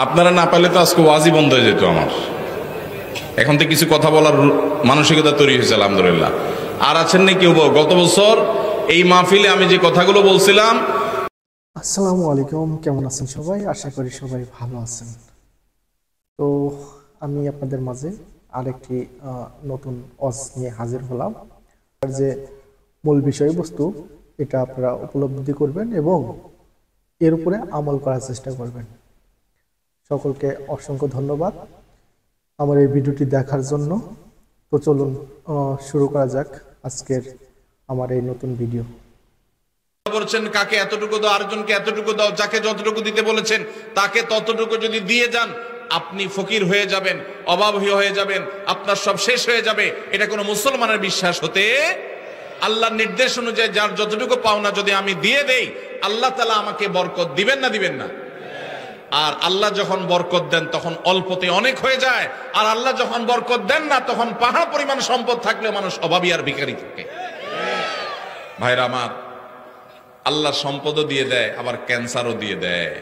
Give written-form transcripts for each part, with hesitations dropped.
আপনারা না পাইলে তো আজকে ওয়াজি বন্ধ হয়ে যেত আমার। এখন তো কিছু কথা বলার মানসিকতা তৈরি হয়েছে আলহামদুলিল্লাহ। আর আছেন না কেউ গত বছর এই মাহফিলে আমি যে কথাগুলো বলছিলাম। আসসালামু আলাইকুম, কেমন আছেন সবাই? আশা করি সবাই ভালো আছেন। তো আমি আপনাদের মাঝে আরেকটি নতুন ওয়াজ নিয়ে হাজির হলাম। আর যে মূল বিষয়বস্তু এটা আপনারা উপলব্ধি করবেন এবং এর উপরে আমল করার চেষ্টা করবেন। সকলকে অসংখ্য ধন্যবাদ আমার এই ভিডিওটি দেখার জন্য। তো চলুন শুরু করা যাক আজকের আমার এই নতুন ভিডিও। বলছেন কাকে এতটুকু দাও, আরেকজনকে এতটুকু দাও, যাকে যতটুকু দিতে বলেছেন তাকে ততটুকু যদি দিয়ে যান, আপনি ফকির হয়ে যাবেন, অভাবী হয়ে যাবেন, আপনার সব শেষ হয়ে যাবে। এটা কোনো মুসলমানের বিশ্বাস হতে, আল্লাহর নির্দেশ অনুযায়ী যার যতটুকু পাওনা যদি আমি দিয়ে দেই, আল্লাহ তাআলা আমাকে বরকত দিবেন না দিবেন না? আর আল্লাহ যখন বরকত দেন তখন অল্পতে অনেক হয়ে যায়, আর আল্লাহ যখন বরকত দেন না তখন পাহাড় পরিমাণ সম্পদ থাকলেও মানুষ অভাবী আর ভিখারি থাকে। ভাইরা আমার, আল্লাহ সম্পদও দিয়ে দেয়, আবার ক্যান্সারও দিয়ে দেয়,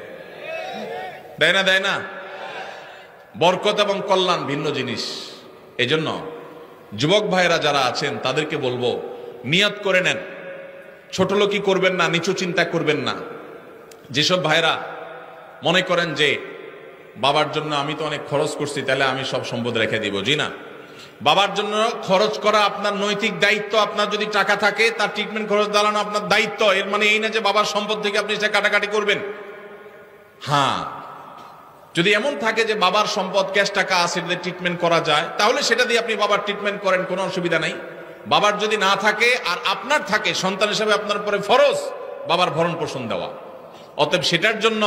দেয় না দেয় না? বরকত এবং কল্যাণ ভিন্ন জিনিস। এজন্য যুবক ভাইরা যারা আছেন তাদেরকে বলবো, নিয়ত করে নেন, ছোট লোকই করবেন না, নিচু চিন্তা করবেন না। যেসব ভাইরা মনে করেন যে বাবার জন্য আমি তো অনেক খরচ করছি, তাহলে আমি সব সম্পদ রেখে দিব, জি না। বাবার জন্য খরচ করা আপনার নৈতিক দায়িত্ব। আপনার যদি টাকা থাকে তার ট্রিটমেন্ট খরচ দাঁড়ানো আপনার দায়িত্ব। এর মানে এই না যে বাবার সম্পদ থেকে আপনি সেটা কাটাকাটি করবেন। হ্যাঁ, যদি এমন থাকে যে বাবার সম্পদ ক্যাশ টাকা আছে, ট্রিটমেন্ট করা যায়, তাহলে সেটা দিয়ে আপনি বাবার ট্রিটমেন্ট করেন, কোনো অসুবিধা নাই। বাবার যদি না থাকে আর আপনার থাকে, সন্তান হিসেবে আপনার উপরে ফরজ বাবার ভরণ পোষণ দেওয়া। অতএব সেটার জন্য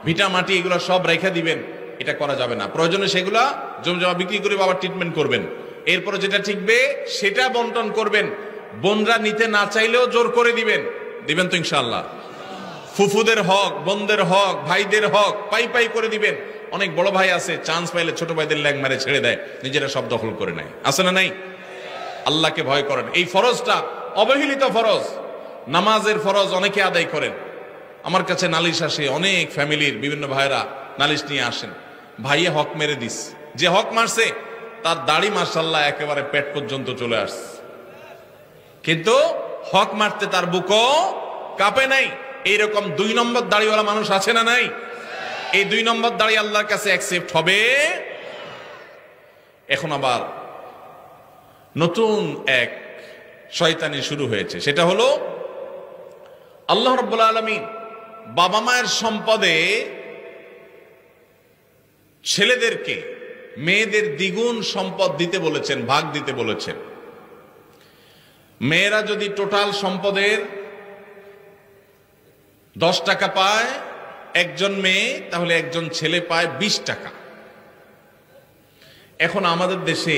ভিটা মাটি এগুলো সব রেখে দিবেন, এটা করা যাবে না। প্রয়োজনে সেগুলা জমজমা বিক্রি করে বাবার ট্রিটমেন্ট করবেন। এরপরে যেটা ঠিকবে সেটা বন্টন করবেন। বোনরা নিতে না চাইলেও জোর করে দিবেন, দিবেন তো ইনশাআল্লাহ। ফুফুদের হক, বোনদের হক, ভাইদের হক পাই পাই করে দিবেন। অনেক বড় ভাই আছে, চান্স পাইলে ছোট ভাইদের ল্যাং মারে ছেড়ে দেয়, নিজেরা সব দখল করে নেয়, আছে না নাই? আল্লাহকে ভয় করেন। এই ফরজটা অবহেলিত ফরজ, নামাজের ফরজ অনেকে আদায় করেন। আমার কাছে নালিশ আসে, অনেক ফ্যামিলির বিভিন্ন ভাইরা নালিশ নিয়ে আসেন, ভাইয়ে হক মেরে দিস। যে হক মারছে তার দাড়ি মাশাআল্লাহ একেবারে পেট পর্যন্ত চলে আসছে, কিন্তু হক মারতে তার বুকও কাঁপে নাই। এইরকম 2 নম্বর দাড়িওয়ালা মানুষ আছে না নাই? এই 2 নম্বর দাড়ি আল্লাহর কাছে অ্যাকসেপ্ট হবে। এখন আবার নতুন এক শয়তানি শুরু হয়েছে, সেটা হলো আল্লাহ রাব্বুল আলামিন বাবা মায়ের সম্পদে ছেলেদেরকে মেয়েদের দ্বিগুণ সম্পদ দিতে বলেছেন, ভাগ দিতে বলেছেন। মেয়েরা যদি টোটাল সম্পদের 10 টাকা পায় একজন মেয়ে, তাহলে একজন ছেলে পায় 20 টাকা। এখন আমাদের দেশে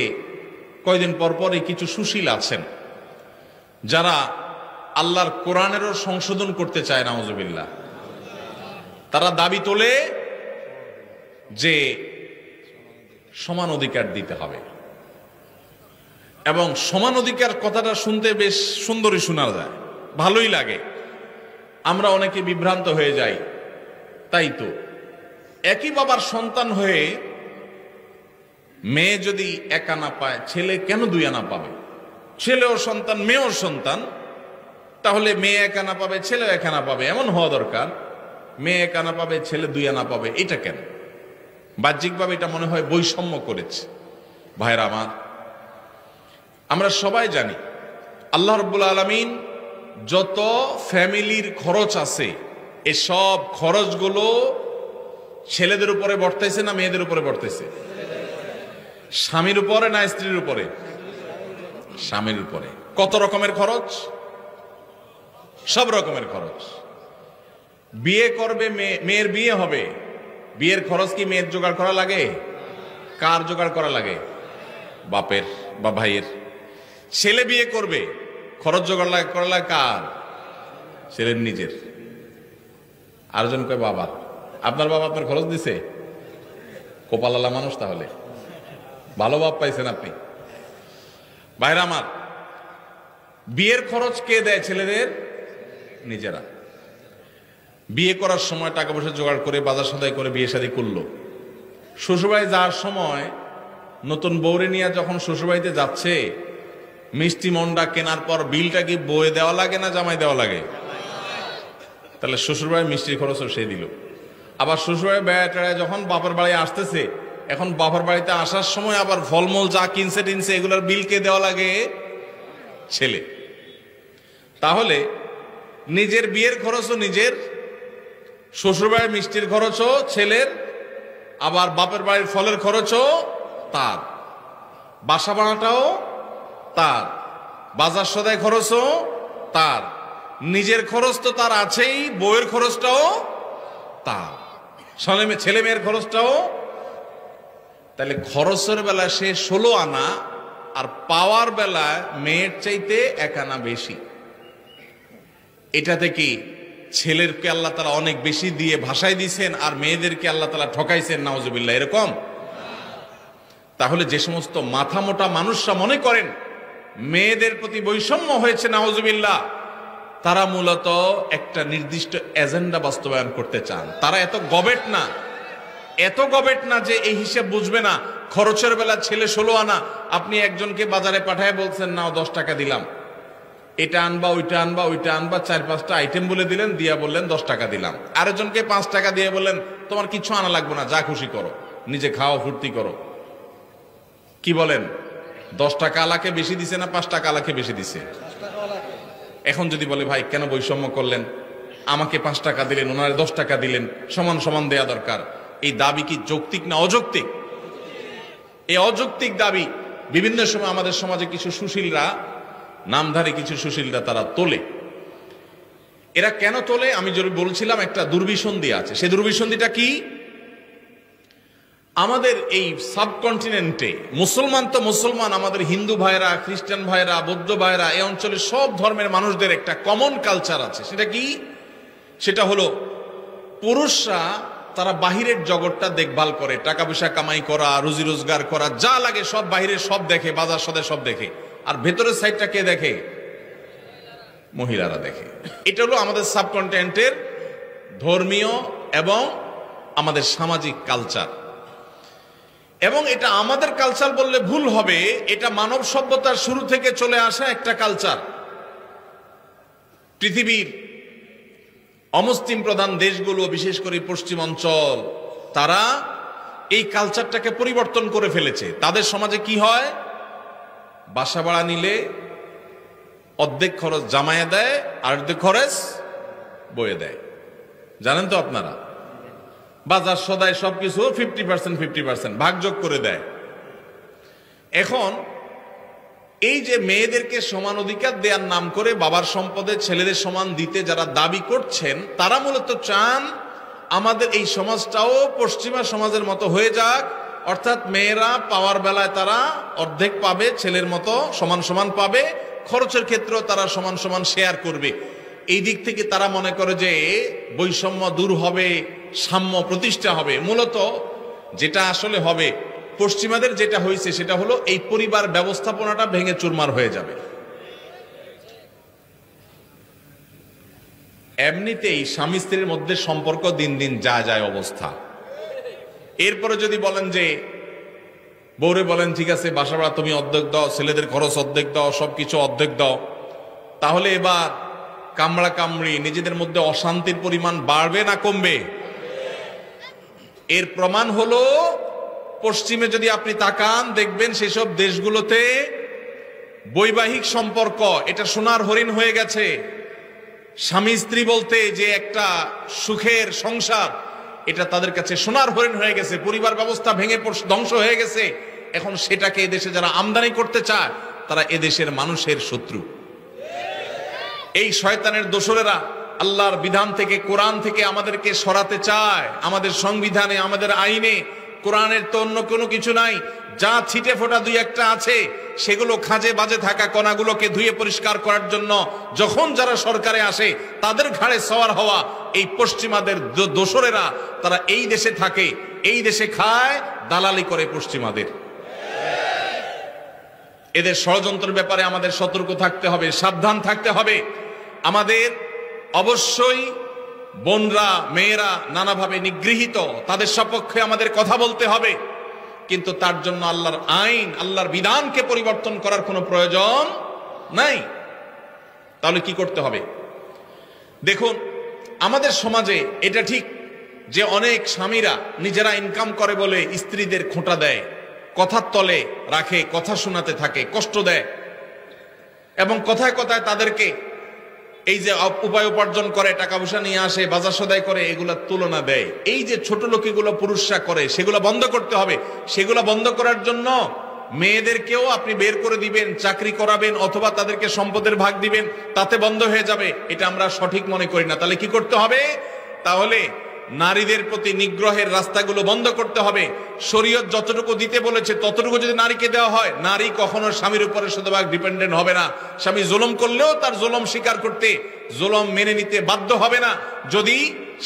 কয়দিন পর পরই কিছু সুশীল আছেন যারা আল্লাহর কোরআনেরও সংশোধন করতে চায়, নাউজুবিল্লাহ। তারা দাবি তোলে যে সমান অধিকার দিতে হবে, এবং সমান অধিকার কথাটা শুনতে বেশ সুন্দরই শোনা যায়, ভালোই লাগে। আমরা অনেকে বিভ্রান্ত হয়ে যাই। তাই তো একই বাবার সন্তান হয়ে মেয়ে যদি 1 আনা পায়, ছেলে কেন 2 আনা পাবে? ছেলেও সন্তান, মেয়েও সন্তান, তাহলে মেয়ে 1 আনা পাবে, ছেলে 1 আনা পাবে, এমন হওয়া দরকার। মেয়ে 1 আনা পাবে, ছেলে 2 আনা পাবে, এটা কেন? বাহ্যিকভাবে এটা মনে হয় বৈষম্য করেছে। ভাইরা আমার, আমরা সবাই জানি আল্লাহ রাব্বুল আলামিন যত ফ্যামিলির খরচ আছে, এসব খরচগুলো ছেলেদের উপরে বর্তাইছে না মেয়েদের উপরে বর্তাইছে? স্বামীর উপরে না স্ত্রীর উপরে? স্বামীর উপরে। কত রকমের খরচ? সব রকমের খরচ। বিয়ে করবে, মেয়ের বিয়ে হবে, বিয়ের খরচ কি মেয়ের জোগাড় করা লাগে? কার জোগাড় করা লাগে? বাপের বা ভাইয়ের। ছেলে বিয়ে করবে, খরচ জোগাড় করা লাগে কার? ছেলের নিজের। আরেকজন কয় বাবা। আপনার বাবা আপনার খরচ দিছে? কপালালা মানুষ, তাহলে ভালো বাপ পাইছেন আপনি। ভাইরা আমার, বিয়ের খরচ কে দেয়? ছেলেদের নিজেরা। বিয়ে করার সময় টাকা পয়সা জোগাড় করে বাজার সদাই করে বিয়ে শাদী করলো, শ্বশুরবাড়ি যাওয়ার সময় নতুন বউরে নিয়ে যখন শ্বশুরবাড়িতে যাচ্ছে, মিষ্টি মন্ডা কেনার পর বিলটা কি বয়ে দেওয়া লাগে না জামাই দেওয়া লাগে? তাহলে শ্বশুরবাড়ির মিষ্টির খরচও সে দিল। আবার শ্বশুরবাড়ির বেড়ায় যখন বাপের বাড়ি আসতেছে, এখন বাপের বাড়িতে আসার সময় আবার ফলমূল যা কিনছে টিনছে এগুলোর বিল কে দেওয়া লাগে? ছেলে। তাহলে নিজের বিয়ের খরচও নিজের, শ্বশুরবাড়ির মিষ্টির খরচও ছেলের, আবার বাপের বাড়ির ফলের খরচও তার, বাসা ভাড়াটাও তার, বাজার সদাই খরচও তার, নিজের খরচ তো তার আছেই, বউয়ের খরচটাও তার, ছেলে মেয়ের খরচটাও। তাহলে খরচের বেলায় সে 16 আনা, আর পাওয়ার বেলায় মেয়ের চাইতে 1 আনা বেশি। এটাতে কি ছেলেরকে আল্লাহ তাআলা অনেক বেশি দিয়ে ভাষায় দিয়েছেন, আর মেয়েদেরকে আল্লাহ তাআলা ঠকাইছেন? নাউজুবিল্লাহ, এরকম? তাহলে যে সমস্ত মাথা মোটা মানুষরা মনে করেন মেয়েদের প্রতি বৈষম্য হয়েছে, নাউজুবিল্লাহ, তারা মূলত একটা নির্দিষ্ট এজেন্ডা বাস্তবায়ন করতে চান। তারা এত গবেট না যে এই হিসাব বুঝবে না। খরচের বেলা ছেলে 16 আনা, আপনি একজনকে বাজারে পাঠায় বলছেন নাও 10 টাকা দিলাম, এটা আনবা ওইটা আনবা ওইটা আনবা, 4-5টা আইটেম বলে দিলেন, দিয়া বললেন 10 টাকা দিলাম। আরেকজনকে 5 টাকা দিয়ে বললেন তোমার কিছু আনা লাগবে না, যা খুশি করো, নিজে খাও, ফুর্তি করো। কি বলেন? 10 টাকা আলাকে বেশি দিছে না 5 টাকা আলাকে বেশি দিছে? এখন যদি বলে ভাই কেন বৈষম্য করলেন, আমাকে 5 টাকা দিলেন, ওনারে 10 টাকা দিলেন, সমান সমান দেয়া দরকার, এই দাবি কি যৌক্তিক না অযৌক্তিক? এই অযৌক্তিক দাবি বিভিন্ন সময় আমাদের সমাজে কিছু সুশীলরা, নামধারী কিছু সুশীলরা তারা তোলে। এরা কেন তোলে? আমি যদি বলছিলাম একটা দুর্বিসন্ধি আছে। সেই দুর্বিসন্ধিটা কি? আমাদের এই সাবকন্টিনেন্টে মুসলমান তো মুসলমান, আমাদের হিন্দু ভাইরা, খ্রিস্টান ভাইরা, বৌদ্ধ ভাইরা, এই অঞ্চলের সব ধর্মের মানুষদের একটা কমন কালচার আছে। সেটা কি? সেটা হলো পুরুষরা তারা বাহিরের জগৎটা দেখভাল করে, টাকা পয়সা কামাই করা, রুজি রোজগার করা, যা লাগে সব বাহিরের সব দেখে, বাজার সদাই সব দেখে, আর ভেতরের সাইডটা কে দেখে? মহিলারা দেখে। এটা হলো আমাদের সাবকন্টিনেন্টের ধর্মীয় এবং আমাদের সামাজিক কালচার। এবং এটা আমাদের কালচার বললে ভুল হবে, এটা মানব সভ্যতার শুরু থেকে চলে আসা একটা কালচার। পৃথিবীর অমুসলিম প্রধান দেশগুলো, বিশেষ করে পশ্চিম অঞ্চল, তারা এই কালচারটাকে পরিবর্তন করে ফেলেছে। তাদের সমাজে কি হয়? বাসা ভাড়া নিলে অর্ধেক খরচ জামাইয়ে দেয়, আর অর্ধেক খরচ বয়ে দেয়। জানেন তো আপনারা? বাজার সদাই সবকিছু 50% ভাগযোগ করে দেয়। এখন এই যে মেয়েদেরকে সমান অধিকার দেওয়ার নাম করে বাবার সম্পদে ছেলেদের সমান দিতে যারা দাবি করছেন, তারা মূলত চান আমাদের এই সমাজটাও পশ্চিমা সমাজের মতো হয়ে যাক, অর্থাৎ মেয়েরা পাওয়ার বেলায় তারা অর্ধেক পাবে, ছেলের মতো সমান সমান পাবে, খরচের ক্ষেত্রেও তারা সমান সমান শেয়ার করবে। এই দিক থেকে তারা মনে করে যে বৈষম্য দূর হবে, সাম্য প্রতিষ্ঠা হবে। মূলত যেটা আসলে হবে, পশ্চিমাদের যেটা হয়েছে সেটা হলো এই পরিবার ব্যবস্থাপনাটা ভেঙে চুরমার হয়ে যাবে। এমনিতেই স্বামী স্ত্রীর মধ্যে সম্পর্ক দিন দিন যায় অবস্থা। এরপরে যদি বলেন যে বউরে বলেন ঠিক আছে বাসা ভাড়া তুমি অর্ধেক দাও, ছেলেদের খরচ অর্ধেক দাও, সবকিছু অর্ধেক দাও, তাহলে এবার কামড়া কামড়ি নিজেদের মধ্যে অশান্তির পরিমাণ বাড়বে না কমবে? এর প্রমাণ হলো পশ্চিমে যদি আপনি তাকান দেখবেন সেসব দেশগুলোতে বৈবাহিক সম্পর্ক এটা সোনার হরিণ হয়ে গেছে। স্বামী স্ত্রী বলতে যে একটা সুখের সংসার, এটা তাদের কাছে সোনার হরিণ হয়ে গেছে। পরিবার ব্যবস্থা ভেঙে ধ্বংস হয়ে গেছে। এখন সেটাকে এদেশে যারা আমদানি করতে চায় তারা এদেশের মানুষের শত্রু। এই শয়তানের দোসরেরা আল্লাহর বিধান থেকে, কোরআন থেকে আমাদেরকে সরাতে চায়। আমাদের সংবিধানে, আমাদের আইনে কোরআনের তো অন্য কোনো কিছু নাই। যা ছিটে ফোটা দুই একটা আছে, সেগুলো খাজে বাজে থাকা কণাগুলোকে ধুয়ে পরিষ্কার করার জন্য যখন যারা সরকারে আসে তাদের ঘাড়ে সওয়ার হওয়া এই পশ্চিমাদের দোসরেরা, তারা এই দেশে থাকে, এই দেশে খায়, দালালি করে পশ্চিমাদের। এদের ষড়যন্ত্রের ব্যাপারে আমাদের সতর্ক থাকতে হবে, সাবধান থাকতে হবে। আমাদের অবশ্যই বোনরা মেয়েরা নানাভাবে নিগৃহীত, তাদের সপক্ষে আমাদের কথা বলতে হবে, কিন্তু তার জন্য আল্লাহর আইন, আল্লাহর বিধানকে পরিবর্তন করার কোনো প্রয়োজন নাই। তাহলে কি করতে হবে? দেখুন, আমাদের সমাজে এটা ঠিক যে অনেক স্বামীরা নিজেরা ইনকাম করে বলে স্ত্রীদের খোঁটা দেয়, কথার তলে রাখে, কথা শোনাতে থাকে, কষ্ট দেয়, এবং কথায় কথায় তাদেরকে এই যে উপায় উপার্জন করে, টাকা পয়সা নিয়ে আসে, বাজার সদাই করে, এগুলা তুলনা দেয়। এই যে ছোট লোকিগুলো পুরুষরা করে, সেগুলো বন্ধ করতে হবে। সেগুলো বন্ধ করার জন্য মেয়েদেরকেও আপনি বের করে দিবেন, চাকরি করাবেন, অথবা তাদেরকে সম্পদের ভাগ দিবেন, তাতে বন্ধ হয়ে যাবে। এটা আমরা সঠিক মনে করি না। তাহলে কি করতে হবে? তাহলে নারীদের প্রতি নিগ্রহের রাস্তাগুলো বন্ধ করতে হবে। শরীয়ত যতটুকু দিতে বলেছে ততটুকু যদি নারীকে দেওয়া হয়, নারী কখনো স্বামীর উপরে শতভাগ ডিপেন্ডেন্ট হবে না। স্বামী জুলুম করলেও তার জুলুম স্বীকার করতে, জুলুম মেনে নিতে বাধ্য হবে না, যদি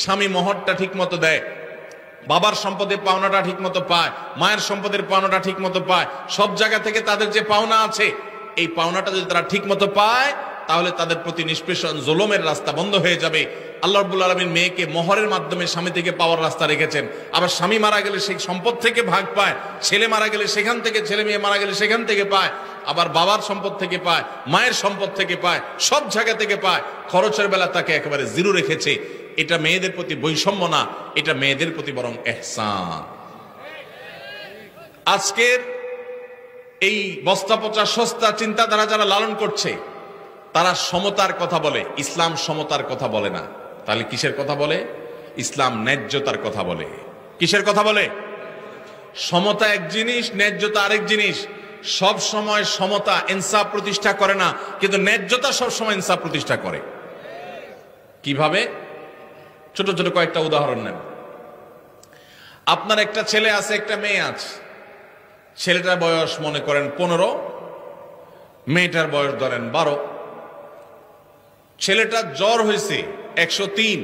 স্বামী মোহরটা ঠিক মতো দেয়, বাবার সম্পদের পাওনাটা ঠিক মতো পায়, মায়ের সম্পদের পাওনাটা ঠিক মতো পায়, সব জায়গা থেকে তাদের যে পাওনা আছে, এই পাওনাটা যদি তারা ঠিক মতো পায়, তাহলে তাদের প্রতি নিষ্পেষণ জুলুমের রাস্তা বন্ধ হয়ে যাবে। আল্লাহ রাব্বুল আলামিন মেয়েকে মোহরের মাধ্যমে স্বামী থেকে পাওয়ার রাস্তা রেখেছেন। আবার স্বামী মারা গেলে সেই সম্পদ থেকে ভাগ পায়, ছেলে মারা গেলে সেখান থেকে, ছেলে মেয়ে মারা গেলে সেখান থেকে পায়, আবার বাবার সম্পদ থেকে পায়, মায়ের সম্পদ থেকে পায়, সব জায়গা থেকে পায়। খরচের বেলা তাকে একেবারে জিরো রেখেছে। এটা মেয়েদের প্রতি বৈষম্য না, এটা মেয়েদের প্রতি বরং ইহসান। আজকের এই বস্তা পচা সস্তা চিন্তাধারা যারা লালন করছে, তারা সমতার কথা বলে, ইসলাম সমতার কথা বলে না। তাহলে কিসের কথা বলে? ইসলাম ন্যায্যতার কথা বলে। কিসের কথা বলে? সমতা এক জিনিস, ন্যায্যতা আরেক জিনিস। সব সময় সমতা ইনসাফ প্রতিষ্ঠা করে না, কিন্তু ন্যায্যতা সব সময় ইনসাফ প্রতিষ্ঠা করে। কিভাবে? ছোট ছোট কয়েকটা উদাহরণ নেন। আপনার একটা ছেলে আছে, একটা মেয়ে আছে। ছেলেটার বয়স মনে করেন 15, মেয়েটার বয়স ধরেন 12। ছেলেটার জ্বর হয়েছে 103,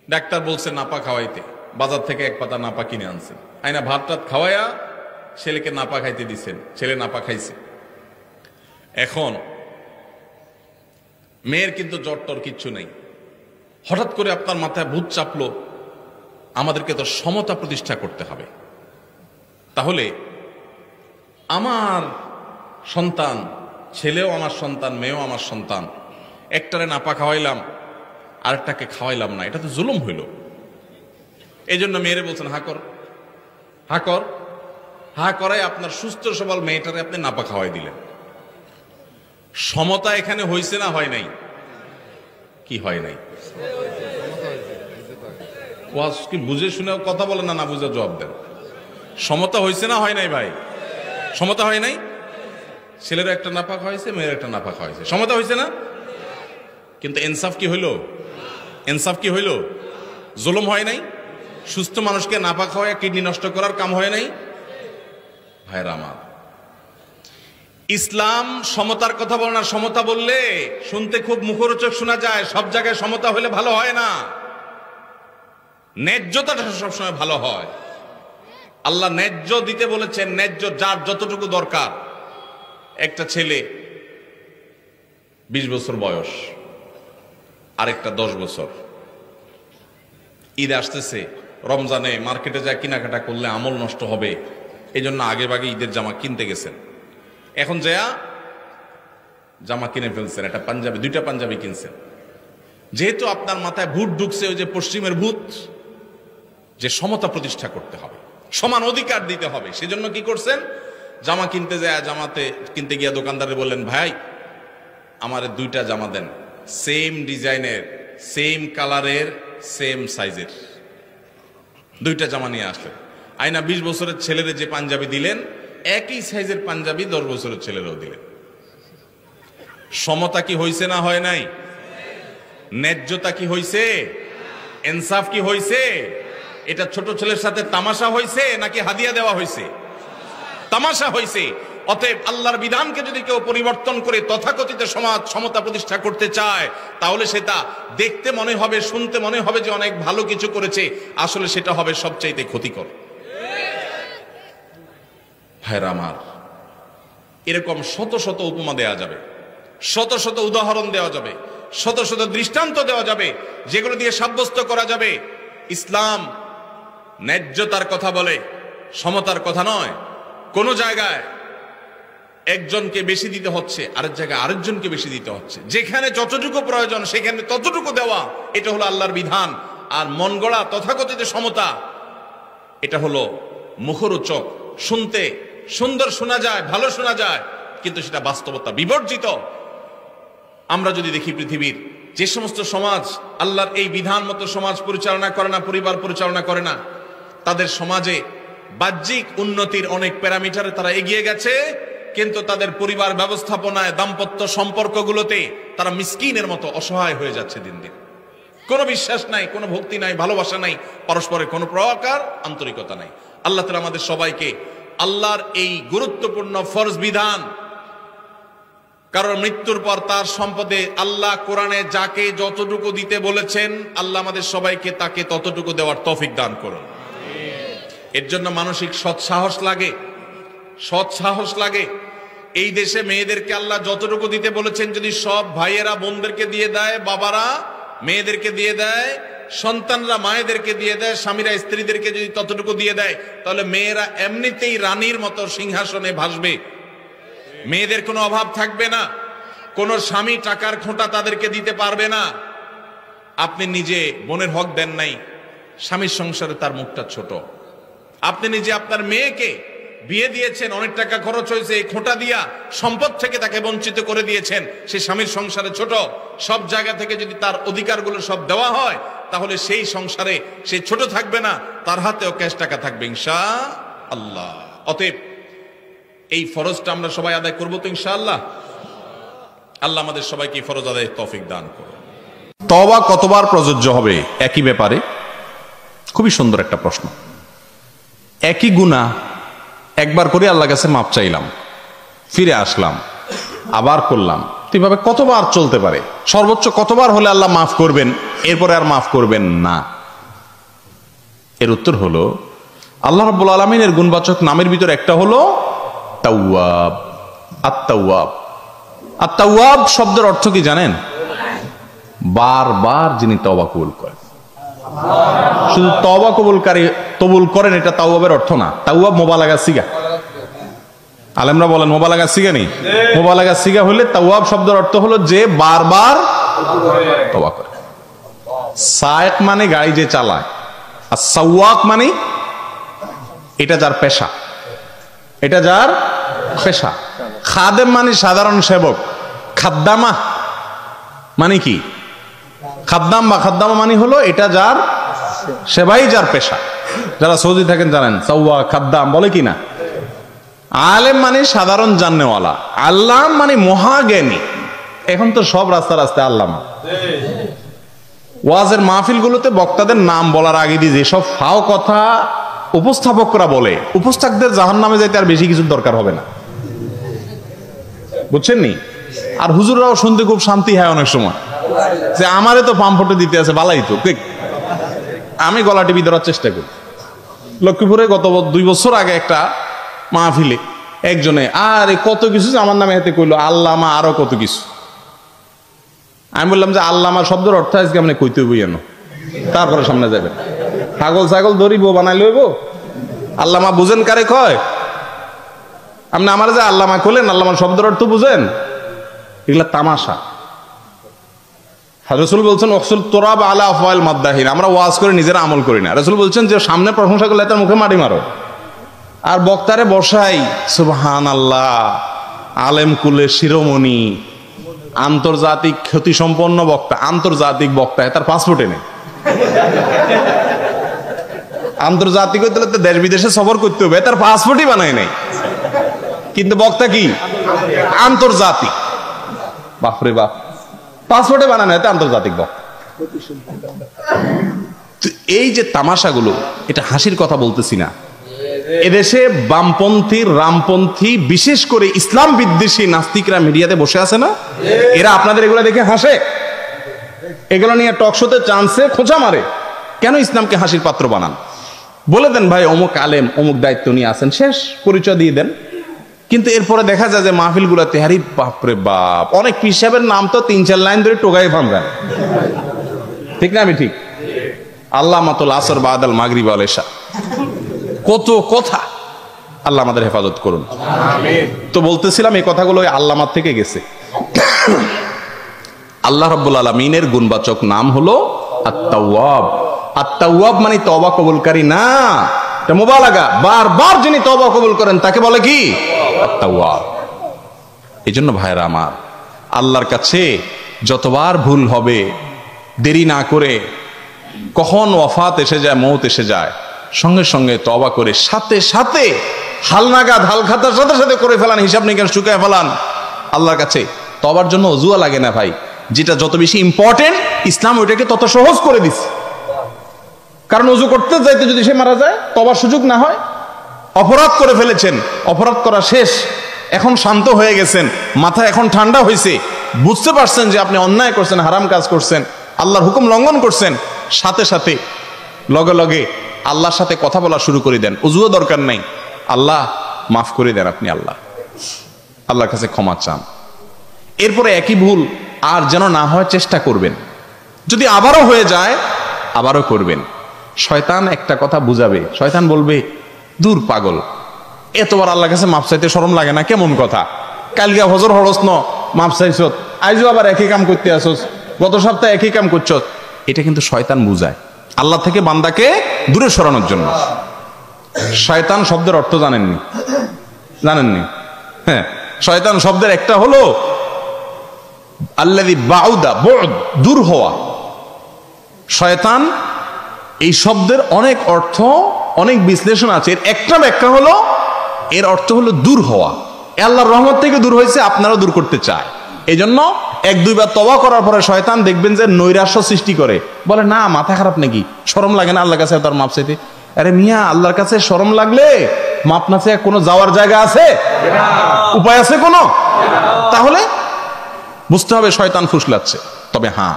ডাক্তার বলছে নাপা খাওয়াইতে, বাজার থেকে এক পাতা নাপা কিনে আনছেন, আইনা ভাত টাত খাওয়াইয়া ছেলেকে নাপা খাইতে দিচ্ছেন। ছেলে নাপা খাইছে। এখন মেয়ের কিন্তু জ্বর টর কিচ্ছু নেই। হঠাৎ করে আপনার মাথায় ভূত চাপলো, আমাদেরকে তো সমতা প্রতিষ্ঠা করতে হবে। তাহলে আমার সন্তান, ছেলেও আমার সন্তান, মেয়েও আমার সন্তান, একটারে নাপা খাওয়াইলাম, আরেকটাকে খাওয়াইলাম না, এটা তো জুলুম হইল। এই জন্য মেয়েরে বলছেন হা কর, হা কর। হা করায় আপনার সুস্থ সবল মেয়েটারে আপনি নাপা খাওয়াই দিলেন। সমতা এখানে হয়েছে না হয় নাই? কি হয় নাই? ওয়াজ কি বুঝে শুনে কথা বলেন না, না বুঝে জবাব দেন। সমতা হয়েছে না হয় নাই ভাই? সমতা হয় নাই? ছেলেরা একটা নাপা খাওয়াইছে, মেয়ের একটা নাপা খাওয়াইছে, সমতা হয়েছে না? কিন্তু ইনসাফ কি হইল? ইনসাফ কি হইল? জুলুম হয় নাই? সুস্থ মানুষকে নাপা খাওয়ায় কিডনি নষ্ট করার কাম হয় নাই? ভাইরা আমার, ইসলাম সমতার কথা বলে না। সমতা বললে শুনতে খুব মুখরোচক শোনা যায়, সব জায়গায় সমতা হলে ভালো হয় না। ন্যায্যতাটা সবসময় ভালো হয়। আল্লাহ ন্যায্য দিতে বলেছেন, ন্যায্য যার যতটুকু দরকার। একটা ছেলে 20 বছর বয়স, আরেকটা 10 বছর। ঈদ আসতেছে, রমজানে মার্কেটে যা কেনাকাটা করলে আমল নষ্ট হবে, এই জন্য আগে ভাগে ঈদের জামা কিনতে গেছেন। এখন যা জামা কিনে ফেলছেন, একটা পাঞ্জাবি, 2টা পাঞ্জাবি কিনছেন। যেহেতু আপনার মাথায় ভূত ঢুকছে, ওই যে পশ্চিমের ভূত, যে সমতা প্রতিষ্ঠা করতে হবে, সমান অধিকার দিতে হবে, সেজন্য কি করছেন? জামা কিনতে যায়, জামাতে কিনতে গিয়া দোকানদারে বললেন, ভাই আমার 2টা জামা দেন, সেম ডিজাইনের, সেম কালারের, সেম সাইজের। 2টা জামা নিয়ে আসলেন। আইনা 20 বছরের ছেলেরে যে পাঞ্জাবি দিলেন, একই সাইজের পাঞ্জাবি 10 বছরের ছেলেরও দিলেন। সমতা কি হয়েছে না হয় নাই? ন্যায্যতা কি হয়েছে? ইনসাফ কি হয়েছে? এটা ছোট ছেলের সাথে তামাশা হয়েছে নাকি হাদিয়া দেওয়া হয়েছে? তামাশা হয়েছে। অতএব আল্লাহর বিধানকে যদি কেউ পরিবর্তন করে তথাকথিত সমাজ সমতা প্রতিষ্ঠা করতে চায়, তাহলে সেটা দেখতে মনে হবে, শুনতে মনে হবে যে অনেক ভালো কিছু করেছে, আসলে সেটা হবে সবচাইতে ক্ষতিকর। ভাইরা আমার, এরকম শত শত উপমা দেওয়া যাবে, শত শত উদাহরণ দেওয়া যাবে। শত শত দৃষ্টান্ত দেওয়া যাবে, যেগুলো দিয়ে সাব্যস্ত করা যাবে ইসলাম ন্যায্যতার কথা বলে, সমতার কথা নয়। কোন জায়গায় একজনকে বেশি দিতে হচ্ছে, আরেক জায়গায় আরেকজনকে বেশি দিতে হচ্ছে। যেখানে যতটুকু প্রয়োজন সেখানে ততটুকু দেওয়া, এটা হলো আল্লাহর বিধান। আর মন গড়া তথাকথিত সমতা, এটা হলো মুখরোচক, শুনতে সুন্দর শোনা যায়, ভালো শোনা যায়, কিন্তু সেটা বাস্তবতা বিবর্জিত। আমরা যদি দেখি পৃথিবীর যে সমস্ত সমাজ আল্লাহর এই বিধান মতো সমাজ পরিচালনা করে না, পরিবার পরিচালনা করে না, তাদের সমাজে বাহ্যিক উন্নতির অনেক প্যারামিটারে তারা এগিয়ে গেছে, কিন্তু তাদের পরিবার ব্যবস্থাপনায়, দাম্পত্য সম্পর্কগুলোতে তারা মিসকিনের মতো অসহায় হয়ে যাচ্ছে দিন দিন। কোনো বিশ্বাস নাই, কোনো ভক্তি নাই, ভালোবাসা নাই, পরস্পরের কোনো প্রকার আন্তরিকতা নাই। আল্লাহ তাআলা আমাদের সবাইকে আল্লাহর এই গুরুত্বপূর্ণ ফরজ বিধান, কারণ মৃত্যুর পর তার সম্পদে আল্লাহ কোরআনে যাকে যতটুকু দিতে বলেছেন, আল্লাহ আমাদের সবাইকে তাকে ততটুকু দেওয়ার তৌফিক দান করুন। এর জন্য মানসিক সৎসাহস লাগে, সৎসাহস লাগে। এই দেশে মেয়েদেরকে আল্লাহ যতটুকু দিতে বলেছেন, যদি সব ভাইয়েরা বোনদেরকে দিয়ে দেয়, বাবারা মেয়েদেরকে দিয়ে দেয়, সন্তানরা মায়েদেরকে দিয়ে দেয়, স্বামীরা স্ত্রীদেরকে যদি ততটুকু দিয়ে দেয়, তাহলে মেয়েরা এমনিতেই রানীর মতো সিংহাসনে ভাসবে। মেয়েদের কোনো অভাব থাকবে না, কোনো স্বামী টাকার খোঁটা তাদেরকে দিতে পারবে না। আপনি নিজে বোনের হক দেন নাই, স্বামীর সংসারে তার মুখটা ছোট। আপনি নিজে আপনার মেয়েকে বিয়ে দিয়েছেন, অনেক টাকা খরচ হয়েছে, এই খোঁটা দিয়া সম্পদ থেকে তাকে বঞ্চিত করে দিয়েছেন, সে স্বামীর সংসারে ছোট। সব জায়গা থেকে যদি তার অধিকারগুলো সব দেওয়া হয়, তাহলে সেই সংসারে সে ছোট থাকবে না, তার হাতেও ক্যাশ টাকা থাকবে ইনশাআল্লাহ। অতএব এই ফরজটা আমরা সবাই আদায় করবো তো ইনশাআল্লাহ। আল্লাহ আমাদের সবাইকে ফরজ আদায়ের তৌফিক দান করুন। তওবা কতবার প্রযোজ্য হবে একই ব্যাপারে? খুবই সুন্দর একটা প্রশ্ন। একই গুনাহ একবার করে আল্লাহর কাছে মাপ চাইলাম, ফিরে আসলাম, আবার করলাম, এইভাবে কতবার চলতে পারে? সর্বোচ্চ কতবার হলে আল্লাহ মাফ করবেন, এরপরে আর মাফ করবেন না? এর উত্তর হলো, আল্লাহ রাব্বুল আলামিনের গুণবাচক নামের ভিতর একটা হলো তাওয়াব। আত-তাওয়াব, আত-তাওয়াব শব্দের অর্থ কি জানেন? বারবার যিনি তওবা কবুল করেন। শুধু তওবা কবুল করেন এটা তাওয়াবের অর্থ না। তাওয়াব মুবালাগা সিগা। আলেমরা বলেন মুবালাগা সিগা নেই, মুবালাগা সিগা হলে তাওয়াব শব্দের অর্থ হলো যে বারবার তওবা করে। সায়েক মানে গাড়ি যে চালায়, আর সাওয়াক মানে এটা যার পেশা, এটা যার পেশা। খাদেম মানে সাধারণ সেবক। খাদ্দামা মানে কি? খাদ্দাম বা খাদ্দামা মানে হলো এটা যার সেবাই, যার পেশা। যারা সৌদি থাকেন জানেন সাওয়া খাদ্দাম বলে কি না। আলেম মানে সাধারণ জাননেওয়ালা, আল্লাম মানে মহাজ্ঞানী। এখন তো সব রাস্তা রাস্তায় আল্লামা। ওয়াজের মাহফিলগুলোতে বক্তাদের নাম বলার আগে দিয়ে যেসব ফাও কথা উপস্থাপকরা বলে, উপস্থাপকদের জাহান্নামে যাইতে আর বেশি কিছুর দরকার হবে না, বুঝছেন নি? আর হুজুররাও শুনতে খুব শান্তি হয় অনেক সময়, যে আমারে তো পাম্পটে দিতে আছে, বালাই তো। আমি গলা টিপি ধরার চেষ্টা করি। লক্ষ্মীপুরে গত 2 বছর আগে একটা মাহফিলে একজনে আরে কত কিছু আমার নামে হাতে কইলো, আল্লামা আরো কত কিছু। আমি বললাম যে আল্লামা শব্দের অর্থ আজকে আপনি কইতে হইব জানো, তারপরে সামনে যাবেন। ছাগল ছাগল ধরিব বানাই লইব, আল্লামা বুঝেন কারে কয়? আপনি আমার যে আল্লামা কইলেন, আল্লামা শব্দের অর্থ বুঝেন? এগুলা তামাশা। রাসূল বলছেন ওয়াকসুল তুরাব আলা আফওয়াল মাদ্দাহিন। আমরা ওয়াজ করে নিজেরা আমল করি না। রাসূল বলছেন যে সামনে প্রশংসা করলে তার মুখে মাটি মারো, আর বক্তারে বসাই সুবহানাল্লাহ, আলেম কুলে শিরোমণি, আন্তর্জাতিক খ্যাতি সম্পন্ন বক্তা, আন্তর্জাতিক বক্তা, তার পাসপোর্টে নেই। আন্তর্জাতিক হইতে হলে দেশ বিদেশে সফর করতে হবে, তার পাসপোর্টই বানায় নাই, কিন্তু বক্তা কি আন্তর্জাতিক। বাপরে বাপ, পাসপোর্টে বানানো হয় আন্তর্জাতিক বক্তা। এই যে তামাশাগুলো, এটা হাসির কথা বলতেছি না। এদেশে বামপন্থী, রামপন্থী, বিশেষ করে ইসলাম বিদ্বেষী নাস্তিকরা মিডিয়াতে বসে আছে না, এরা আপনাদের এগুলো দেখে হাসে, এগুলো নিয়ে টকশোতে চান্সে খোঁচা মারে। কেন ইসলামকে হাসির পাত্র বানান? বলে দেন ভাই অমুক আলেম অমুক দায়িত্ব নিয়ে আসেন, শেষ, পরিচয় দিয়ে দেন। কিন্তু এরপরে দেখা যায় যে মাহফিলগুলোতে আরে বাপরে বাপ, অনেক পীর সাহেবের নাম তো 3-4 লাইন ধরে টোকাই ফামগান, ঠিক না? আমি ঠিক? আল্লাহ মাতুল আসর বাদাল মাগরিব ওয়াল ইশা, কত কথা। আল্লাহ আমাদের হেফাজত করুন। তো বলতেছিলাম এই কথাগুলো ওই আল্লামার থেকে গেছে। আল্লাহ রাব্বুল আলামিনের গুণবাচক নাম হলো আত-তাওয়াব। আত-তাওয়াব মানে তওবা কবুলকারী না, এটা মুবালাগা। বারবার যিনি তওবা কবুল করেন তাকে বলে কি? আত-তাওয়াব। এইজন্য ভাইরা আমার, আল্লাহর কাছে যতবার ভুল হবে দেরি না করে, কখন ওয়াফাত এসে যায়, মৌত এসে যায়, সঙ্গে সঙ্গে তওবা করে সাথে সাথে হালনাগাদ হালখাতার সাথে সাথে করে ফেলান, হিসাব নিকাশ চুকায় ফেলান। আল্লাহর কাছে তওবার জন্য ওযুয়া লাগে না ভাই। যেটা যত বেশি ইম্পর্টেন্ট, ইসলাম ওইটাকে তত সহজ করে দিছে। কারণ ওযু করতে যাইতে যদি সে মারা যায়, তওবার সুযোগ না হয়। অপরাধ করে ফেলেছেন, অপরাধ করা শেষ, এখন শান্ত হয়ে গেছেন, মাথা এখন ঠান্ডা হয়েছে, বুঝতে পারছেন যে আপনি অন্যায় করছেন, হারাম কাজ করছেন, আল্লাহর হুকুম লঙ্ঘন করছেন, সাথে সাথে লগে লগে আল্লাহর সাথে কথা বলা শুরু করে দেন। ওযুও দরকার নাই, আল্লাহ মাফ করে দেন, আপনি আল্লাহর কাছে ক্ষমা চান। এরপরে একই ভুল আর যেন না হয় চেষ্টা করবেন। যদি আবারও হয়ে যায়, আবারও করবেন। শয়তান একটা কথা বুঝাবে, শয়তান বলবে দূর পাগল, এতবার আল্লাহর কাছে মাফ চাইতে শরম লাগে না? কেমন কথা, কালকে হজর হরস ন মাফ চাইছ, আইজও আবার একই কাম করতে আসছ, গত সপ্তাহে একই কাম করছ। এটা কিন্তু শয়তান বুঝায় আল্লাহ থেকে বান্দাকে দূরে সরানোর জন্য। শয়তান শব্দের অর্থ জানেননি? হ্যাঁ, শয়তান শব্দের একটা হলো আল্লাযী বাউদা, বুদ, দূর হওয়া। শয়তান এই শব্দের অনেক অর্থ, অনেক বিশ্লেষণ আছে। এর একটা ব্যাখ্যা হলো, এর অর্থ হলো দূর হওয়া। আল্লাহর রহমত থেকে দূর হয়েছে, আপনারাও দূর করতে চায়। এই জন্য 1-2 বার তওবা করার পরে শয়তান দেখবেন যে নৈরাশ্য সৃষ্টি করে, বলে না মাথা খারাপ নাকি, শরম লাগে না আল্লাহর কাছে তার মাপ চাইতে? আরে মিয়া, আল্লাহর কাছে শরম লাগলে মাপ না চাইতে কোনো যাওয়ার জায়গা আছে? উপায় আছে কোনো? তাহলে বুঝতে হবে শয়তান ফুসলাচ্ছে। তবে হ্যাঁ,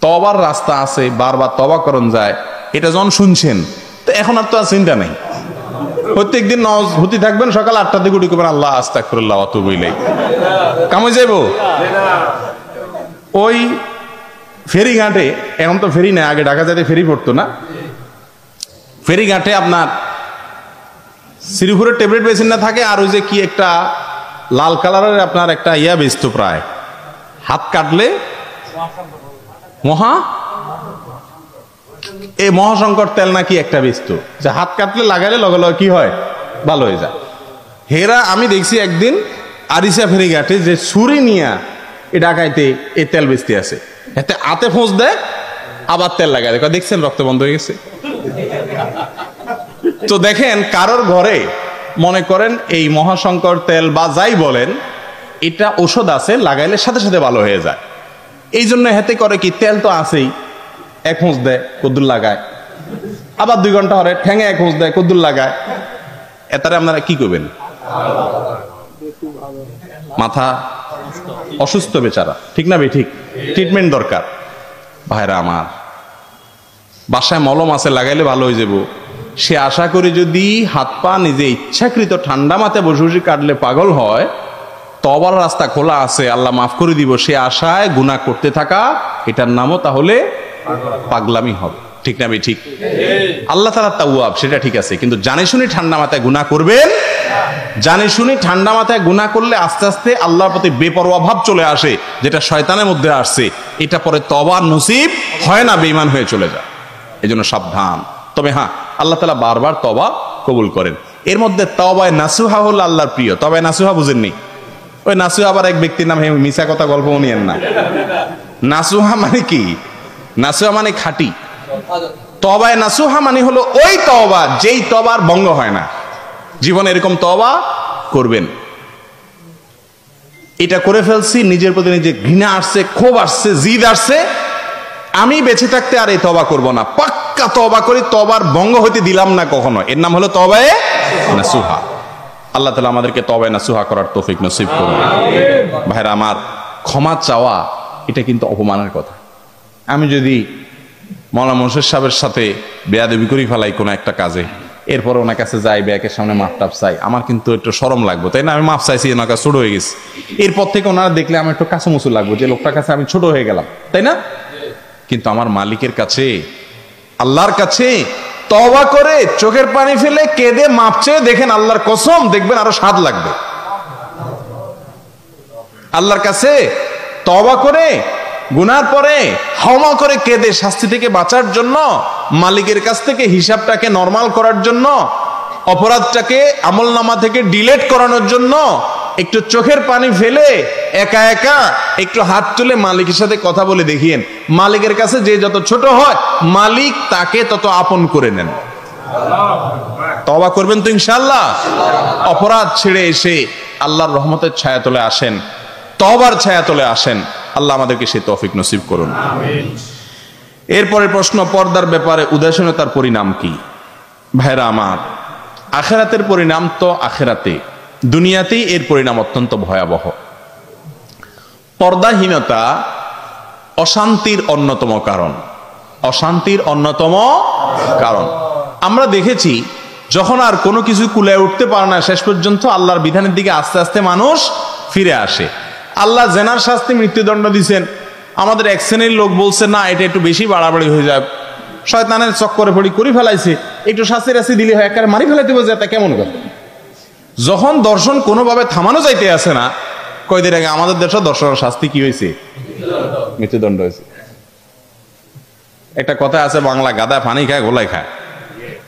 তওবার রাস্তা আছে, বারবার তওবা করন যায়। এটা যখন শুনছেন, তো এখন আর তো আর চিন্তা নেই। প্রত্যেকদিন নামাজ হতে থাকবেন, সকাল 8টার দিকে উঠে করবেন আল্লাহ আস্তাগফিরুল্লাহ ওয়া আতুবু ইলাইহি, কামে যাইব। ওই ফেরিঘাটে, এখন তো ফেরি নেই, আগে ঢাকা যাইতে ফেরি পড়তো না, ফেরিঘাটে আপনার শ্রীপুরের ট্যাবলেট বেসিন না থাকে, আর ওই যে কি একটা লাল কালারের আপনার একটা ইয়া বেচতো, প্রায় হাত কাটলে মহাশঙ্কর তেল নাকি একটা বেচতো, যে হাত কাটলে লাগাইলে লগে লগে কি হয়, ভালো হয়ে যায়। হেরা আমি দেখছি একদিন আরিসা ফেরিঘাটে যে ছুরি নিয়া এ ডাকাইতে এই তেল বেচতে আছে, এতে হাতে ফোঁস দেয়, আবার তেল লাগাই দেয়। দেখছেন রক্ত বন্ধ হয়ে গেছে। তো দেখেন, কারোর ঘরে মনে করেন এই মহাশঙ্কর তেল বা যাই বলেন, এটা ঔষধ আছে, লাগাইলে সাথে সাথে ভালো হয়ে যায়। এই জন্য হেতে করে কি, তেল তো আছেই, এক হোঁচ দেয়, কদ্দুর লাগায়, আবার 2 ঘন্টা হরে ঠ্যাঙে এক হোঁচ দেয়, কদ্দুর লাগায়। এটারে আপনারা কি করবেন? মাথা অসুস্থ বেচারা, ঠিক না? ঠিক, ট্রিটমেন্ট দরকার। ভাইরা আমার, বাসায় মলম আছে, লাগাইলে ভালো হয়ে যাব। সে আশা করে যদি হাত পা নিজে ইচ্ছাকৃত ঠান্ডা মাথায় বসে বসে কাটলে পাগল হয়, তওবার রাস্তা খোলা আছে, আল্লাহ মাফ করে দিব, সে আশায় গুনাহ করতে থাকা, এটার নামও তাহলে পাগলামি হবে, ঠিক না? ঠিক। আল্লাহ তাআলা তাওয়াব, সেটা ঠিক আছে, কিন্তু জানে শুনি ঠান্ডা মাথায় গুনাহ করবেন। জানে শুনি ঠান্ডা মাথায় গুনাহ করলে আস্তে আস্তে আল্লাহর প্রতি বেপরোয়া ভাব চলে আসে, যেটা শয়তানের মধ্যে আসছে। এটা পরে তওবার নসিব হয় না, বেঈমান হয়ে চলে যায়। এজন্য সাবধান। তবে হ্যাঁ, আল্লাহ তাআলা বারবার তওবা কবুল করেন। এর মধ্যে তওবায়ে নাসুহা হলো আল্লাহর প্রিয়। তওবায়ে নাসুহা বুঝেননি? ওই নাসুহা আবার এক ব্যক্তির নাম, মিছা কথা গল্প নিয়েন না। নাসুহা মানে কি? নাসুহা মানে খাঁটি। তওবায়ে নাসুহা মানে হলো ওই তওবা যেই তওবার ভঙ্গ হয় না। জীবনে এরকম তওবা করবেন। এটা করে ফেলছি, নিজের প্রতি নিজে ঘৃণা আসছে, ক্ষোভ আসছে, জিদ আসছে, আমি বেঁচে থাকতে আর এই তওবা করব না, পাক্কা তওবা করি, তওবার ভঙ্গ হইতে দিলাম না কখনো। এর নাম হলো তওবায়ে নাসুহা। আল্লাহ তাআলা আমাদেরকে তওবায়ে নাসুহা করার তৌফিক নসিব করুন। ভাইরা আমার, ক্ষমা চাওয়া এটা কিন্তু অপমানের কথা। আমি যদি মাওলানা মুর্শিদ সাহেবের সাথে বেয়াদবি করি ফেলাই কোনো একটা কাজে, এরপরে ওনার কাছে যাই, ব্যাকের সামনে মাপ টাপ চাই, আমার কিন্তু একটু শরম লাগবে, তাই না? আমি মাপ চাইছি, ওনার কাছে ছোট হয়ে গেছি। এরপর থেকে ওনারা দেখলে আমার একটু কাছামুচু লাগবে যে লোকটার কাছে আমি ছোট হয়ে গেলাম, তাই না? কিন্তু আমার মালিকের কাছে, আল্লাহর কাছে তওবা করে চোখের পানি ফেলে কেঁদে মাপ চেয়ে দেখেন, আল্লাহর কসম দেখবেন আরো স্বাদ লাগবে। আল্লাহর কাছে তওবা করে গুনার পরে ক্ষমা করে কেঁদে শাস্তি থেকে বাঁচার জন্য, মালিকের কাছ থেকে হিসাবটাকে নরমাল করার জন্য, অপরাধটাকে আমলনামা থেকে ডিলিট করানোর জন্য একটু চোখের পানি ফেলে একা একা একটু হাত তুলে মালিকের সাথে কথা বলে দেখিয়েন। মালিকের কাছে যে যত ছোট হয়, মালিক তাকে তত আপন করে নেন। তওবা করবেন তো ইনশাআল্লাহ? অপরাধ ছেড়ে এসে আল্লাহর রহমতের ছায়াতলে আসেন, তওবার ছায়াতলে আসেন। আল্লাহ আমাদেরকে সেই তৌফিক নসিব করুন। এরপরে প্রশ্ন, পর্দার ব্যাপারে উদাসীনতার পরিণাম কি? ভাইরা আমার, আখিরাতের পরিণাম তো আখিরাতে, দুনিয়াতেই এর পরিণাম অত্যন্ত ভয়াবহ। পর্দাহীনতা অশান্তির অন্যতম কারণ, অশান্তির অন্যতম কারণ। আমরা দেখেছি যখন আর কোনো কিছু কুলায় উঠতে পারে না, শেষ পর্যন্ত আল্লাহর বিধানের দিকে আস্তে আস্তে মানুষ ফিরে আসে। আল্লাহ জেনার শাস্তি মৃত্যুদণ্ড দিচ্ছেন, আমাদের এক শ্রেণীর লোক বলছে না এটা একটু বেশি বাড়াবাড়ি হয়ে যায়, শয়তানের চক্করে পড়ি করে ফেলাইছে, একটু শাস্তি রাস্তি দিলে হয়, একেবারে মারি ফেলাইতে বোঝে, তা কেমন কথা? যখন দর্শন কোনোভাবে থামানো যাইতে আসে না, কয়দিন আগে আমাদের দেশে দর্শনের শাস্তি কি হয়েছে? মৃত্যুদণ্ড হয়েছে। একটা কথা আছে, বাংলা গাদা পানি খায় গোলাই খায়।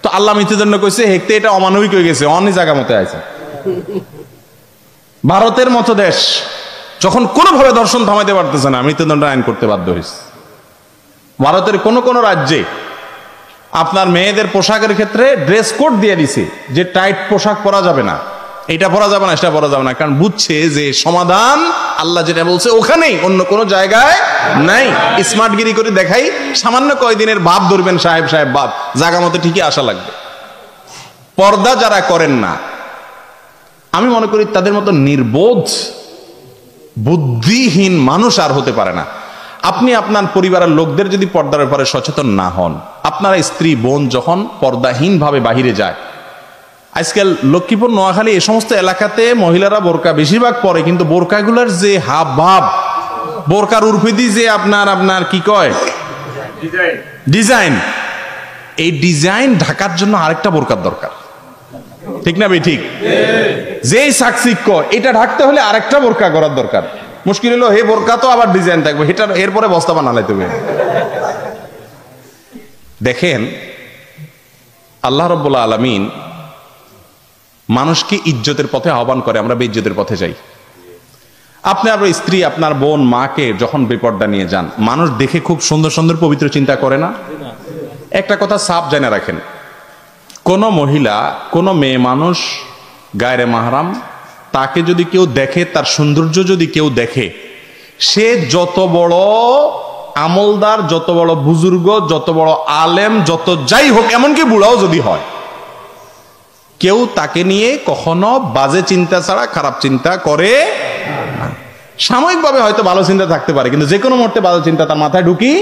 তো আল্লাহ মৃত্যুদণ্ড কইছে, হেঁটে এটা অমানবিক হয়ে গেছে, অন্য জায়গা মতো আছে। ভারতের মতো দেশ যখন কোনোভাবে দর্শন থামাইতে পারতেছে না, মৃত্যুদণ্ড আইন করতে বাধ্য হয়েছে। ভারতের কোন কোন রাজ্যে আপনার মেয়েদের পোশাকের ক্ষেত্রে ড্রেস কোড দিয়ে দিছে যে টাইট পোশাক পরা যাবে না, এটা পরা যাবে না, সেটা পরা যাবে না, কারণ বুঝছে যে সমাধান আল্লাহ যেটা বলছে ওখানেই, অন্য কোনো জায়গায় নাই। স্মার্টগিরি করে দেখাই, সামান্য কয়দিনের ভাব ধরবেন, সাহেব সাহেব ভাব, জায়গা মতো ঠিকই আসা লাগবে। পর্দা যারা করেন না, আমি মনে করি তাদের মতো নির্বোধ বুদ্ধিহীন মানুষ আর হতে পারে না। আপনি আপনার পরিবারের লোকদের যদি পর্দার ব্যাপারে সচেতন না হন, আপনার স্ত্রী বোন যখন পর্দাহীন ভাবে বাহিরে যায়, আজকাল লক্ষ্মীপুর নোয়াখালী এই সমস্ত এলাকাতে মহিলারা বোরকা বেশিরভাগ পরে, কিন্তু বোরকাগুলোর যে হাব ভাব, বোরকার উর্ফিদি যে আপনার কি কয় ডিজাইন, এই ডিজাইন ঢাকার জন্য আরেকটা বোরকার দরকার, ঠিক না ভাই? ঠিক। যেই সাকসিক্য এটা ঢাকতে হলে আরেকটা বোরকা করার দরকার। মুশকিল হলো হে বোরকা তো আবার ডিজাইন থাকবে, এটা এরপরে বস্তা বানালাইতে হবে। দেখেন, আল্লাহ রাব্বুল আলামিন মানুষকে ইজ্জতের পথে আহ্বান করে, আমরা বেইজ্জতের পথে যাই। আপনি আপনার স্ত্রী, আপনার বোন, মাকে যখন বেপর্দা নিয়ে যান, মানুষ দেখে খুব সুন্দর সুন্দর পবিত্র চিন্তা করে না? একটা কথা সাফ জেনে রাখেন, কোন মহিলা, কোন মেয়ে মানুষ গায়রে মাহরাম, তাকে যদি কেউ দেখে, তার সৌন্দর্য যদি কেউ দেখে, সে যত বড় আমলদার, যত বড় বুজুর্গ, যত বড় আলেম, যত যাই হোক, এমনকি বুড়াও যদি হয়, কেউ তাকে নিয়ে কখনো বাজে চিন্তা ছাড়া খারাপ চিন্তা করে না। সাময়িকভাবে হয়তো ভালো চিন্তা থাকতে পারে, কিন্তু যে কোনো মুহূর্তে ভালো চিন্তা তার মাথায় ঢুকি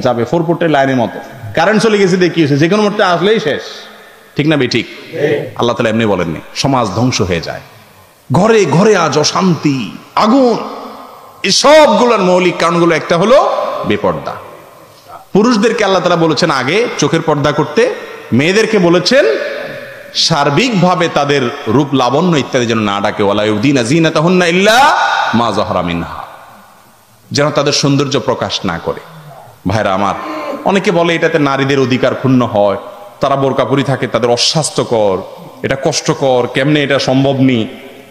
যাবে, ফোরপুটের লাইনের মতো। কারেন্ট চলে গেছে দেখিয়েছে, যে কোনো মুহূর্তে আসলেই শেষ, ঠিক না বে? ঠিক। আল্লাহ তাআলা এমনি বলেননি, সমাজ ধ্বংস হয়ে যায়, ঘরে ঘরে আজ অশান্তি, আগুন। এই সবগুলোর মৌলিক কারণগুলো একটা হলো বেপর্দা। পুরুষদেরকে আল্লাহ তাআলা বলেছেন আগে চোখের পর্দা করতে, মেয়েদেরকে বলেছেন সার্বিকভাবে তাদের রূপ লাবণ্য ইত্যাদি যেন না ডাকে, ওয়ালা ইউদিনা যিনাতাহুন্না ইল্লা মা যাহরা মিনহা, যেন তাদের সৌন্দর্য প্রকাশ না করে। ভাইরা আমার, অনেকে বলে এটাতে নারীদের অধিকার ক্ষুণ্ণ হয়, তারা বোরকা পরে থাকে, তাদের অস্বাস্থ্যকর, এটা কষ্টকর, কেমনে এটা সম্ভব নি,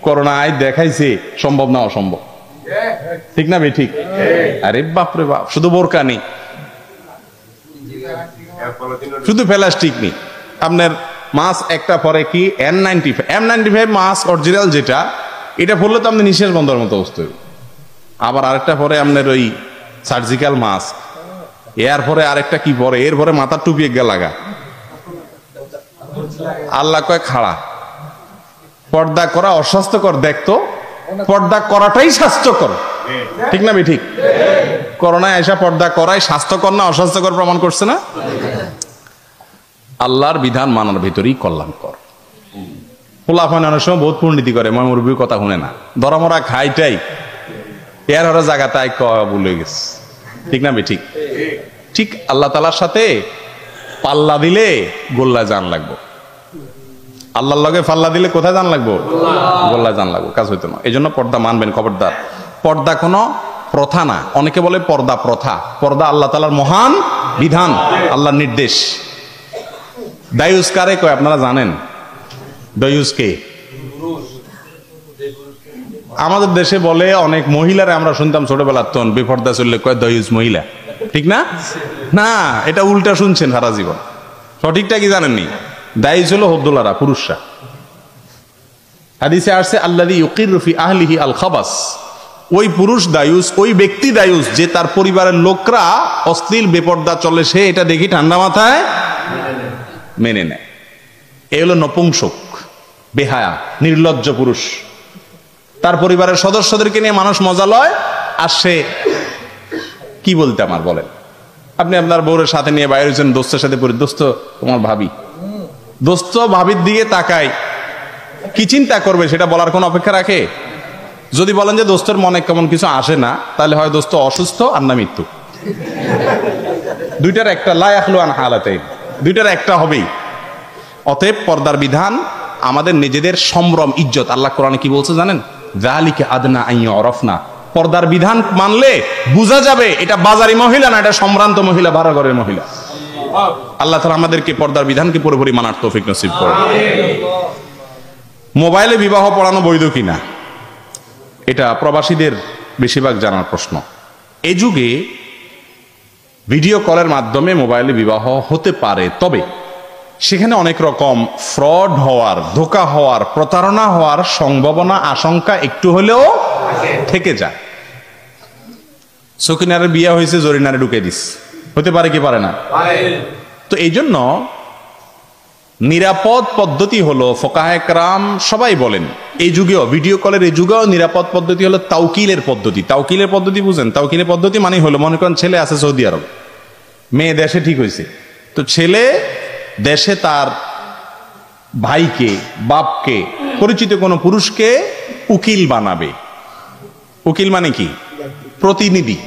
করোনায় দেখাইছে সম্ভব না অসম্ভব, ঠিক না ভাই? ঠিক। আরে বাপরে বাপ, শুধু বোরকা নেই, শুধু প্লাস্টিক নেই, আপনার মাস্ক একটা পরে কি M95 মাস্ক অরিজিনাল যেটা, এটা পরলে তো আপনি নিঃশ্বাস বন্ধের মতো অবস্থা। আবার আরেকটা পরে আপনার ওই সার্জিক্যাল মাস্ক, এর পরে আরেকটা কি পরে, এর পরে মাথার টুপি এগিয়ে লাগা। আল্লাহ কয় খাড়া, পর্দা করা অস্বাস্থ্যকর, দেখতো পর্দা করাটাই স্বাস্থ্যকর, ঠিক না ভাই? ঠিক। করোনায় এসে পর্দা করাই স্বাস্থ্যকর না অস্বাস্থ্যকর প্রমাণ করছে না? আল্লাহর বিধান মানার ভিতরেই কল্যাণকর। পোলাপান অনেক সময় বহুত পণ্ডিতি করে, মুরব্বীর কথা শুনে না, ধরামরা খাইটাই এর ওরা জায়গাটাই ভুলে গেছে। ঠিক না ঠিক? ঠিক আল্লাহ তাআলার সাথে পাল্লা দিলে গোল্লা জান লাগবো, আল্লাহর লগে পাল্লা দিলে কোথায় জান লাগবো? গোল্লা জান লাগবো, কাজ হইতো না। এই জন্য পর্দা মানবেন, খবরদার। পর্দা কোনো প্রথা না। অনেকে বলে পর্দা প্রথা, পর্দা আল্লাহ তাআলার মহান বিধান, আল্লাহর নির্দেশ। দায়ুস কারে কয় আপনারা জানেন? দায়ুস কে? আমাদের দেশে বলে অনেক মহিলারা, আমরা শুনতাম ছোটবেলার তখন বেপর্দা চললে কয় দায়ুস মহিলা, ঠিক না? না, এটা উল্টা শুনছেন সারা জীবন। সঠিকটা কি জানেননি? দায়ুস হলো হদ্দুলারা, পুরুষরা। হাদিসে আসছে আল্লাযী ইউকিরু ফি আহলিহি আল খাবাস, ওই পুরুষ দায়ুস, ওই ব্যক্তি দায়ুস যে তার পরিবারের লোকরা অশ্লীল বেপর্দা চলে সে এটা দেখি ঠান্ডা মাথায় মেনে নেয়। এ হলো নপুংসক, বেহায়া, নির্লজ্জ পুরুষ। তার পরিবারের সদস্যদেরকে নিয়ে মানুষ মজা লয়, আর সে কি বলতে আমার বলেন? আপনি আপনার বউরের সাথে নিয়ে বাইরে হয়েছেন, দোস্তের সাথে পড়ে, দোস্ত তোমার ভাবি, দোস্ত ভাবির দিকে তাকায়, কি চিন্তা করবে সেটা বলার কোন অপেক্ষা রাখে? যদি বলেন যে দোস্তের মনে কেমন কিছু আসে না, তাহলে হয় দোস্ত অসুস্থ আর না মৃত্যু। দুইটার একটা, লা ইয়াখলু আন হালাতে, দুইটার একটা হবেই। অতএব পর্দার বিধান আমাদের নিজেদের সম্ভ্রম, ইজ্জত। আল্লাহ কোরআনে কি বলছে জানেন? যালিকা আদনা আন ইউরাফনা, পর্দার বিধান মানলে বোঝা যাবে এটা বাজারি মহিলা না, এটা সম্ভ্রান্ত মহিলা, ভাড়া ঘরের মহিলা। আল্লাহ তাআলা আমাদেরকে পর্দার বিধানকে পুরোপুরি মানার তৌফিক নসিব করুন। মোবাইলে বিবাহ পড়ানো বৈধ কিনা, এটা প্রবাসীদের বেশিরভাগ জানার প্রশ্ন। এই যুগে ভিডিও কলের মাধ্যমে মোবাইলে বিবাহ হতে পারে, তবে সেখানে অনেক রকম ফ্রড হওয়ার, ধোঁকা হওয়ার, প্রতারণা হওয়ার সম্ভাবনা, আশঙ্কা একটু হলেও থেকে যায়। সকিনারের বিয়ে হয়েছে, জরিনারে ঢুকে দিস, হতে পারে কি পারে না? তো এই জন্য নিরাপদ পদ্ধতি হলো, ফোকাহে কেরাম সবাই বলেন এই যুগেও, ভিডিও কলের এই যুগেও নিরাপদ পদ্ধতি হলো তাওকিলের পদ্ধতি। তাওকিলের পদ্ধতি বুঝেন? তাওকিলের পদ্ধতি মানে হলো, মনে করেন ছেলে আছে সৌদি আরব, মেয়ে দেশে ঠিক হয়েছে, তো ছেলে দেশে তার ভাইকে, বাপকে, পরিচিত কোনো পুরুষকে উকিল বানাবে। উকিল মানে কি? প্রতিনিধি।